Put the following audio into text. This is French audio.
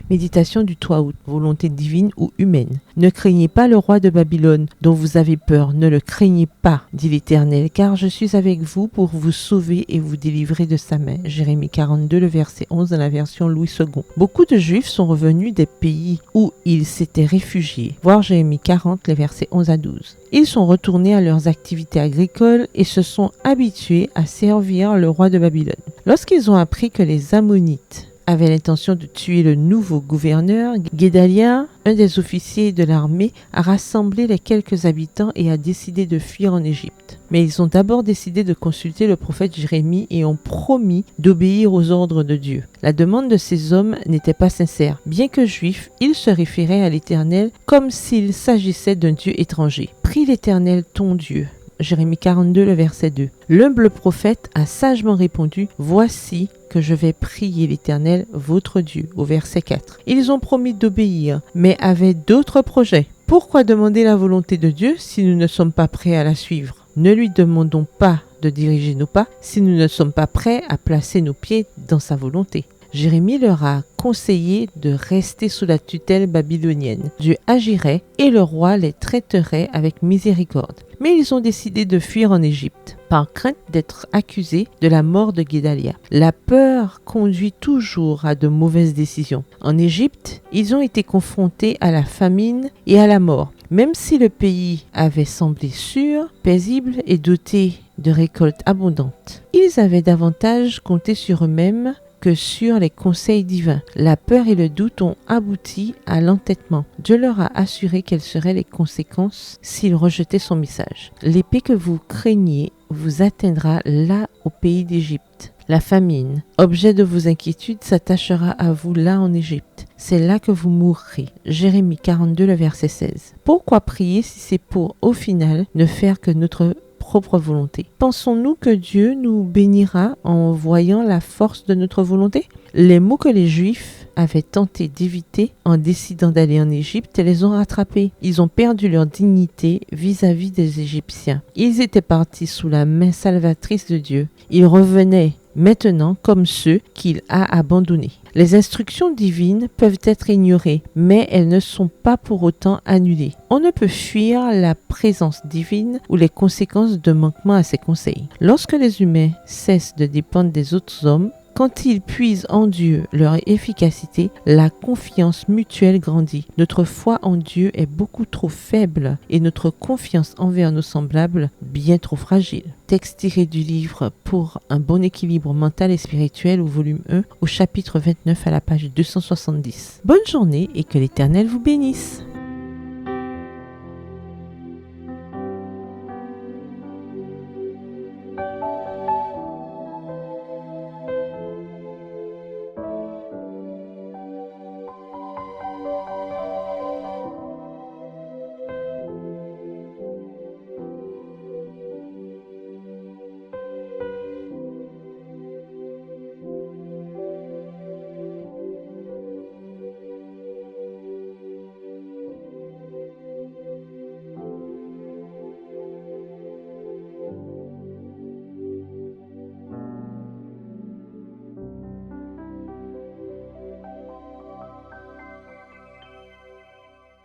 Méditation du 3 août, volonté divine ou humaine. Ne craignez pas le roi de Babylone, dont vous avez peur, ne le craignez pas, dit l'Éternel, car je suis avec vous pour vous sauver et vous délivrer de sa main. Jérémie 42, le verset 11 dans la version Louis II. Beaucoup de Juifs sont revenus des pays où ils s'étaient réfugiés, voir Jérémie 40, les versets 11 à 12. Ils sont retournés à leurs activités agricoles et se sont habitués à servir le roi de Babylone. Lorsqu'ils ont appris que les Ammonites avaient l'intention de tuer le nouveau gouverneur, Guédalia, un des officiers de l'armée, a rassemblé les quelques habitants et a décidé de fuir en Égypte. Mais ils ont d'abord décidé de consulter le prophète Jérémie et ont promis d'obéir aux ordres de Dieu. La demande de ces hommes n'était pas sincère. Bien que juifs, ils se référaient à l'Éternel comme s'il s'agissait d'un Dieu étranger. « Prie l'Éternel ton Dieu ». Jérémie 42, le verset 2. L'humble prophète a sagement répondu « Voici que je vais prier l'Éternel, votre Dieu » au verset 4. Ils ont promis d'obéir, mais avaient d'autres projets. Pourquoi demander la volonté de Dieu si nous ne sommes pas prêts à la suivre ? Ne lui demandons pas de diriger nos pas si nous ne sommes pas prêts à placer nos pieds dans sa volonté. Jérémie leur a conseillé de rester sous la tutelle babylonienne. Dieu agirait et le roi les traiterait avec miséricorde. Mais ils ont décidé de fuir en Égypte, par crainte d'être accusés de la mort de Guédalia. La peur conduit toujours à de mauvaises décisions. En Égypte, ils ont été confrontés à la famine et à la mort. Même si le pays avait semblé sûr, paisible et doté de récoltes abondantes, ils avaient davantage compté sur eux-mêmes que sur les conseils divins. La peur et le doute ont abouti à l'entêtement. Dieu leur a assuré quelles seraient les conséquences s'ils rejetaient son message. L'épée que vous craignez vous atteindra là au pays d'Égypte. La famine, objet de vos inquiétudes, s'attachera à vous là en Égypte. C'est là que vous mourrez. Jérémie 42, le verset 16. Pourquoi prier si c'est pour, au final, ne faire que notre propre volonté? Pensons-nous que Dieu nous bénira en voyant la force de notre volonté? Les maux que les Juifs avaient tenté d'éviter en décidant d'aller en Égypte les ont rattrapés. Ils ont perdu leur dignité vis-à-vis des Égyptiens. Ils étaient partis sous la main salvatrice de Dieu. Ils revenaient maintenant comme ceux qu'il a abandonnés. Les instructions divines peuvent être ignorées, mais elles ne sont pas pour autant annulées. On ne peut fuir la présence divine ou les conséquences de manquement à ses conseils. Lorsque les humains cessent de dépendre des autres hommes, quand ils puisent en Dieu leur efficacité, la confiance mutuelle grandit. Notre foi en Dieu est beaucoup trop faible et notre confiance envers nos semblables bien trop fragile. Texte tiré du livre Pour un bon équilibre mental et spirituel au volume 1 au chapitre 29 à la page 270. Bonne journée et que l'Éternel vous bénisse.